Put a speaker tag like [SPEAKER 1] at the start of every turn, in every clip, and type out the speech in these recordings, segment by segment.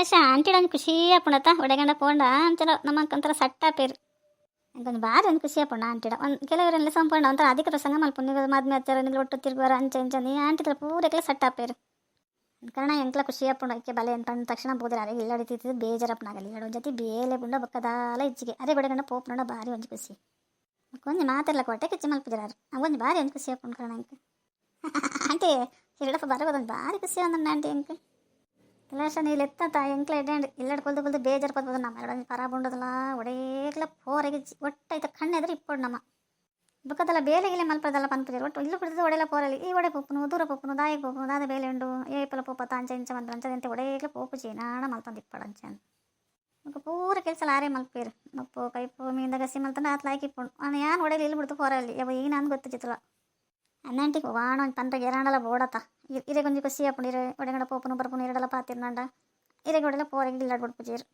[SPEAKER 1] പക്ഷെ ಆಂಟಿಡ ಒಂದು ಖುಷಿ ಆಪುಣತ ಒಡೆಗಂಡ ಪೋಂಡ ಅಂಚಲ ನಮಕೊಂಥರ ಸಟ್ಟ ಪೇರು ನನಗೊಂದು ಭಾರಿ ಒಂದು ಖುಷಿ ಆಪುಣ ಆಂಟಿಡ ಒಂದು ಕೆಲವರೆಲ್ಲ ಸಂಪೂರ್ಣ ಒಂಥರ ಅಧಿಕ ಪ್ರಸಂಗ ಮಲ್ಪು ನೀವು ಮದ್ಮೆ ಹಚ್ಚಾರ ನೀವು ಒಟ್ಟು ತಿರುಗುವಾರ ಅಂಚೆ ಅಂಚೆ ನೀ ಆಂಟಿ ಪೂರಕ್ಕೆಲ್ಲ ಸಟ್ಟ ಪೇರು ಕಾರಣ ಎಂಕ್ಲ ಖುಷಿ ಆಪುಣ ಇಕ್ಕೆ ಬಲೆ ಅಂತ ಅಂದ ತಕ್ಷಣ ಬೋದ್ರೆ ಅರೆ ಇಲ್ಲಡಿತಿದ್ದು ಬೇಜಾರಪ್ಪನಾಗಲಿ ಇಲ್ಲಡ ಒಂದು ಜೊತೆ ಬೇಲೆ ಬುಂಡ ಬಕ್ಕದಾಲ ಇಚ್ಚಿಗೆ ಅರೆ ಬಡಗಂಡ ಪೋಪ್ ನೋಡ ಭಾರಿ ಒಂದು ಖುಷಿ ಒಂದು ಮಾತೆಲ್ಲ ಕೊಟ್ಟೆ ಕಿಚ್ಚಿ ಮಲ್ಪಿದ್ರಾರು ಒಂದು ಭಾರಿ ಒಂದು ಖುಷಿ ಆಪುಣ ಕಾರಣ ಎಂಕ್ ಆಂಟಿ ಹಿರಡಪ್ಪ ಬರೋದೊಂದು ಭಾರಿ ಖುಷಿ ಅಂದ ಆಂಟಿ ಎಂಕ್ ಕೆಲಸ ನೀರು ಎತ್ತ ಎಂಕ್ಲ ಎಡ್ಡಾಂಡು ಇಲ್ಲಡ್ ಕೊಲ್ದು ಬೇಜಾರು ಪದ್ಬೋದು ನಮ್ಮ ಎರಡು ಖರಾಬ್ ಉಂಡದಲ್ಲ ಒಡೇಕ್ಲ ಪೋರೆಗೆ ಒಟ್ಟಾಯ್ತ ಕಣ್ಣೆದ್ರೆ ಇಪ್ಪಡು ನಮ್ಮ ಬುಕ್ಕದಲ್ಲ ಬೇಲೆಗಿಲೆ ಮಲ್ಪದಲ್ಲ ಪನ್ಪುಜರು ಒಟ್ಟು ಇಲ್ಲೂ ಬಿಡ್ತದೆ ಒಡೆಲ್ಲ ಪೋರಲ್ಲಿ ಈ ಒಡೆ ಪೋಪುನು ದೂರ ಪೋಪುನು ದಾಯಿಗೆ ಪೋಪುನು ದಾದ ಬೇಲೆ ಉಂಡು ಏಪಲ ಪೋಪತ್ತ ಅಂಚೆ ಇಂಚೆ ಮಂತ್ರ ಅಂಚದಂತೆ ಒಡೇಕ್ಲ ಪೋಪು ಚೀನಾಣ ಮಲ್ತಂದು ಇಪ್ಪಡು ಅಂಚೆ ಅಂತ ಪೂರ ಕೆಲಸ ಆರೇ ಮಲ್ಪೇರು ನಪ್ಪು ಕೈಪು ಮೀಂದ ಗಸಿ ಮಲ್ತಂಡು ಆತ್ ಲಾಯ್ಕ್ ಇಪ್ಪುಂಡು ಅವನು ಏನು ಒಡೆಯಲ್ಲಿ ಇಲ್ಲಿ ಬಿಡ್ತು ಪೋರಲ್ಲಿ ಯಾವ ಈಗ ನಾನು ಗೊತ್ತು ಚಿತ್ರ ಅನ್ನಂಟಿ ವಾಣ ಒಂದು ಪಂಡ್ರಿಗೆ ಎರಾಂಡಲ್ಲ ಬೋಡತ್ತ ಇರೆ ಕೊಂಚ ಖುಷಿ ಆಪುಂಡು ಇರೆ ಒಡೆಗಂಡ ಪೋಪುನು ಬರ್ಪುನು ಎರಡಲ್ಲ ಪಾತಿರ್ನಂಡ ಇರೆಗೆ ಒಡೆಲ್ಲ ಪೋರೆಗೆ ಇಲ್ಲಾಡ್ಬಿಡ್ಪು ಚೀರು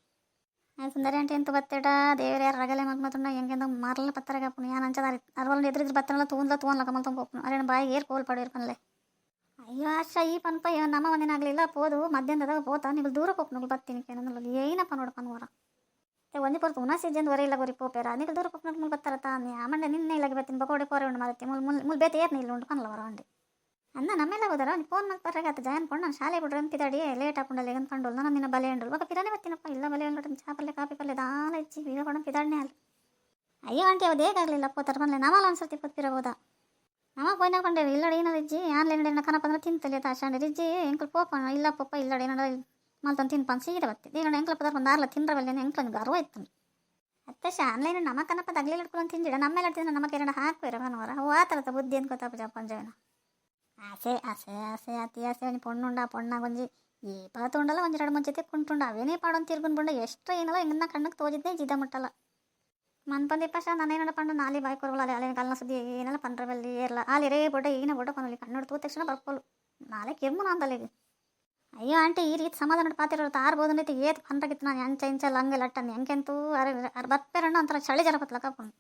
[SPEAKER 1] ಸುಂದರಿ ಆಂಟಿ ಎಂತ ಬತ್ತೇಡ ದೇವರ ಯಾರು ರಗಲೆ ಮಲ್ಮತ್ತುಂಡ ಹೆಂಗೆಂದ ಮಾರಲ್ಲ ಪತ್ತರಗೆ ಆಪುನು ಯಾನು ಅಂಚದಾರಿ ಅರ್ವಲ್ಲ ಎದುರಿದ್ರೆ ಬತ್ತನಲ್ಲ ತೂನ್ಲ ಕಮಲ್ತಂಗ ಹೋಗ್ನು ಅರೆ ಬಾಯಿಗೆ ಏರ್ ಕೋಲ್ ಪಡೆ ಇರ್ಪನಲೆ ಅಯ್ಯೋ ಆಶಾ ಈ ಪನ್ಪ ನಮ್ಮ ಒಂದಿನಾಗಲಿಲ್ಲ ಪೋದು ಮಧ್ಯಾಹ್ನದಾಗ ಪೋತಾ ನೀವು ದೂರ ಹೋಗ್ನು ಬತ್ತೀನಿ ಕೇಳಿ ಏನಪ್ಪ ನೋಡಪ್ಪ ನೋರ ಒಂದಿ ಪೋರ್ತು ಉನಾ ಸಿಜ್ಜಂದು ವರೆ ಇಲ್ಲ ಗೊರಿ ಪೋಪೇರ ನೀವು ದೂರ ಹೋಗ್ನು ಮುಲ್ ಬತ್ತಾರ ತಾನೆ ಆಮಂಡೆ ನಿನ್ನೆ ಇಲ್ಲಾಗಿ ಬತ್ತೀನಿ ಬಕೋಡೆ ಪೋರೆ ಉಂಡು ಮಾರತ್ತಿ ಮುಲ್ ಬೇತೆ ಏರ್ನ ಇಲ್ಲ ಉಂಡು ಪನ್ಲವರ ಅಂಡಿ ಅಂದ ನಮ್ಮೆಲ್ಲ ಹೋದಾರ ನೀವು ಫೋನ್ ಮಾಡಿ ಬರ್ರಾಗ ಆತ ಜಾಯನ್ ಕೊಂಡು ನಾನು ಶಾಲೆ ಬಿಡ್ರಿ ಅಂತ ಪಿದಾಡಿ ಲೇಟ್ ಹಾಕೊಂಡಲ್ಲಿ ಅಂತ ಕಂಡು ನಾನು ನಿನ್ನ ಬಲೆ ಉಂಡು ಬಕ್ಕ ಪಿರಾನೆ ಬರ್ತೀನಪ್ಪ ಇಲ್ಲ ಬಲೆ ಉಂಡು ಚಾ ಪಲ್ಲೆ ಕಾಫಿ ಪಲ್ಲೆ ದಾಲ ಇಚ್ಚಿ ಈಗ ಕೊಂಡು ಪಿದಾಡನೆ ಅಲ್ಲ ಅಯ್ಯೋ ಆಂಟಿ ಅವ್ದು ಹೇಗಾಗಲಿಲ್ಲ ಪೋತಾರ ಬಂದ್ಲೆ ನಾವಲ್ಲ ಒಂದ್ಸರ್ತಿ ಪತ್ತಿರಬೋದಾ ನಮ್ಮ ಪೋಯ್ನ ಕೊಂಡೇವಿ ಇಲ್ಲಡೆ ಏನಾರು ಇಜ್ಜಿ ಆನ್ಲೈನ್ ಕನಪ ಅಂದ್ರೆ ತಿಂತಲೆ ತಾಶಾಂಡೆ ಇಜ್ಜಿ ಎಂಕಲ್ ಪೋಪ ಇಲ್ಲ ಪಪ್ಪ ಇಲ್ಲಡೆ ಏನಾರ ಮಲ್ತಂದು ತಿನ್ಪಂದು ಸೀರೆ ಬತ್ತೆ ಈಗ ಎಂಕಲ್ ಪದಾರ್ಥ ಒಂದು ಆರ್ಲ ತಿನ್ರವಲ್ಲ ಎಂಕ್ಲೊಂದು ಗರ್ವ ಇತ್ತು ಅತ್ತಶ ಆನ್ಲೈನ್ ನಮ್ಮ ಕನಪ ತಗ್ಲಿಲ್ಲ ಇಟ್ಕೊಂಡು ತಿಂದಿಡ ನಮ್ಮೇಲೆ ಇಡ್ತಿದ್ರೆ ನಮಗೆ ಎರಡು ಹಾಕ್ಬೇರ ಭಾನುವಾರ ಓ ಆ ಥರದ ಬುದ್ಧಿ ಅಂತ ಗೊತ್ತಾಪ ಜಪ್ಪಂಜವನ ಆಸೆ ಆಸೆ ಆಸೆ ಅತಿ ಆಸೆ ಅವನಿ ಪೊಣ್ಣುಂಡ ಪೊಣ್ಣಾಗ ಒಂಜಿ ಈ ಪಾತುಂಡಲ್ಲ ಒಂದು ಎರಡು ಮುಂಚೆ ಕುಂಟುಂಡ ಅವೇನೇ ಪಾಡೊಂದು ತಿರ್ಗುನ್ ಬುಂಡ ಎಷ್ಟು ಏನಲ್ಲ ಹಿಂಗನ್ನ ಕಣ್ಣಕ್ಕೆ ತೋಜಿದ್ದೆ ಜಿದ ಮುಟ್ಟಲ್ಲ ಮನ್ಪಂದಿ ಪಶ ನಾನೇನಡ ಪಂಡು ನಾಲಿ ಬಾಯಿ ಕೊರವಲ್ಲ ಅಲ್ಲಿ ಅಲ್ಲಿನ ಕಲ್ನ ಸುದ್ದಿ ಏನೆಲ್ಲ ಪಂಡ್ರವಲ್ಲಿ ಏರ್ಲ ಅಲ್ಲಿ ರೇ ಬೊಡ್ಡ ಈಗಿನ ಬೊಡ್ಡ ಪನಲ್ಲಿ ಕಣ್ಣು ತೂದ ತಕ್ಷಣ ಬರ್ಕೋಲು ನಾಳೆ ಕೆಮ್ಮು ನಾಂದಲ್ಲಿಗೆ ಅಯ್ಯೋ ಆಂಟಿ ಈ ರೀತಿ ಸಮಾಧಾನ ಪಾತಿರೋ ತಾರ್ಬೋದು ನೀತಿ ಏತ್ ಪಂಡ್ರಗಿತ್ತು ನಾನು ಅಂಚೆ ಇಂಚಲ್ಲ ಹಂಗೆ ಲಟ್ಟಂದು ಹೆಂಗೆಂತೂ ಅರೆ ಬಪ್ಪೆರಣ್ಣ ಒಂಥರ ಚಳಿ ಜರ ಪತ್ಲ ಕಪ್ಕೊಂಡು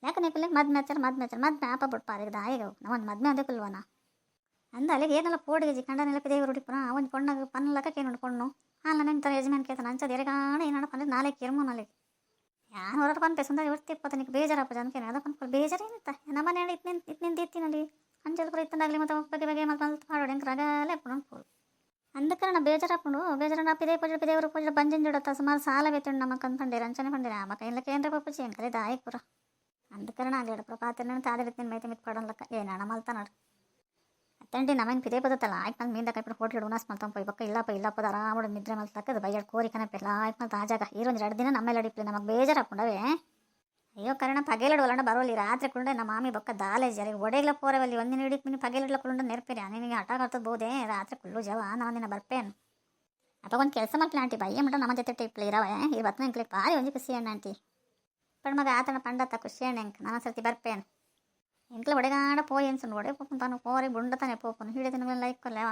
[SPEAKER 1] ಯಾಕೆ ನೀವು ಮದ್ಮೆ ಆಪ ಬಿಟ್ಟು ಪಾರಿಗೆ ದಾಯಿಗೆ ನಾವು ಒಂದು ಮದ್ಮೆ ಅಂದೇ ಕುಲ್ವನ ಅಂದ ಅಲ್ಲಿಗೆ ಏನೆಲ್ಲ ಪೋಡಿಗೆ ಕಂಡನೆಲ್ಲ ದೇವರು ಹುಡಿಪುನ ಒಂದು ಪೊಣ್ಣಾಗ ಪನ್ನಲಕ್ಕೆ ಏನು ಪೊಣ್ಣು ಹಾಂ ನನ್ನ ಥರ ಯಜಮಾನ್ ಕೇಳ್ತಾನೆ ಅಂಚದ ಎರೆಗಾಣ ಏನಪ್ಪ ಅಂದ್ರೆ ನಾಳೆ ಕೆರ್ಮು ನಾಳೆಗೆ ಯಾರು ಹೊರಟು ಪಂಪೆ ಸುಂದರ ಇವತ್ತಿಪ್ಪತ್ತ ನಿಕ್ಕೆ ಬೇಜಾರಪ್ಪ ಜನಕೇನೆ ಅದಕ್ಕೆ ಪನ್ಕೊಳ್ಳಿ ಬೇಜಾರು ಏನಿತ್ತ ನಮ್ಮ ಮನೆ ಇತ್ತಿನಿಂದ ಇತ್ತಿನಲ್ಲಿ ಅಂಚಲ್ ಕೂಡ ಇತ್ತಂದಾಗಲಿ ಮತ್ತು ಬಗ್ಗೆ ಮತ್ತು ಮಾಡೋಡು ಹೆಂಗೆ ರಗಾಲೆ ಪುಣ್ ಅಂದಕ್ಕೆ ಬೇಜಾರಪ್ಪುಂಡು ಬೇಜಾರ ಪಿದೇವರು ಪೂಜೆ ಬಂಜಿನ ಜೋಡತ್ತ ಸುಮಾರು ಸಾಲ ಬೇತುಂಡು ನಮ್ಮ ಕಂಡು ರಂಚನೆ ಪಂಡಿರ ಆ ಮಕ್ಕ ಇಲ್ಲ ಕೇಂದ್ರ ಪಪ್ಪುಚಿ ಹೆಂಗೆ ದಾಯಕುರ ಅಂದಕ್ಕೆ ಆಗಲಿಡಪ್ಪ ಪಾತ್ರ ತಾದಿರ್ತೀನಿ ಮೈತೆ ಮಿತ್ ಪಡೋಲ್ಲಕ್ಕ ಏನಣ್ಣ ಮಲ್ತಾನಡು ಅತ್ತಂಡಿ ನಮ್ಮನ್ನು ಪಿದೇ ಬದತ್ತಲ್ಲ ಆಯ್ತು ನಾನು ಮೀಂದ ಕೈಪಟ್ಟು ಹೋಟ್ಲು ಉಣಾಸ್ ಮಲ್ತಂಪ ಬಕ್ಕ ಇಲ್ಲಪ್ಪ ಆರಾಮೋಡು ನಿದ್ರೆ ಮಲ್ತಕ್ಕದು ಬೈಯಡ್ ಕೋರಿ ಕನಪಿಲ್ಲ ಆಯ್ತು ಮಲ್ತ ಆಜಾಗ ಈರೊಂದು 2 ದಿನ ನಮ್ಮೆಲ್ಲ ಅಡಿಪ್ಲಿ ನಮಗೆ ಬೇಜಾರಾಕೊಂಡವೇ ಅಯ್ಯೋ ಕರ್ಣ ಪಗೇಲಡು ಒಲ್ಲಂಡ ಬರೋಲಿ ರಾತ್ರಿ ಕುಂಡೆ ನಮ್ಮ ಮಾಮಿ ಬಕ್ಕ ದಾಲೆ ಜರಿ ಒಡೆಗ್ಲ ಪೋರವಲ್ಲಿ ಒಂದಿನ ಹಿಡಿಕ್ ಮಿನಿ ಪಗೇಲಿಡ್ಲ ಕುಂಡ ನೆರ್ಪಿರಿ ನಿನಗೆ ಹಠ ಕರ್ತದ ಬೋದೆ ರಾತ್ರಿ ಕುಳ್ಳು ಜವ ನಾನು ದಿನ ಬರ್ಪೇನು ಅಪ್ಪ ಒಂದು ಕೆಲಸ ಮಾಡ್ತೀನಿ ಆಂಟಿ ಬಯ್ಯ ಮಟ ನಮ್ಮ ಜೊತೆ ಟಿಪ್ಲಿ ಇರವ ಇವತ್ತು ನಂಗೆ ಪಾರಿ ಒಂಜಿ ಖುಷಿ ಅಣ್ಣ ಆಂಟಿ ಪಡ್ ಮಗ ಆತನ ಪಂಡತ್ತ ಖುಷಿ ಅಣ್ಣ ಎಂಕ್ ನಾನು ಸರ್ತಿ ಬರ್ಪೇನು ಎಂಕ್ಲ ಒಡೆಗಾಡ ಪೋಯ್ ಎನ್ಸು ಒಡೆ ಪೋಪನ್ ತಾನು ಪೋರೆ ಬುಂಡ ತಾನೆ ಪೋಪನು ಹಿಡಿದ ಲೈಕ್ ಕೊಲ್ಲವ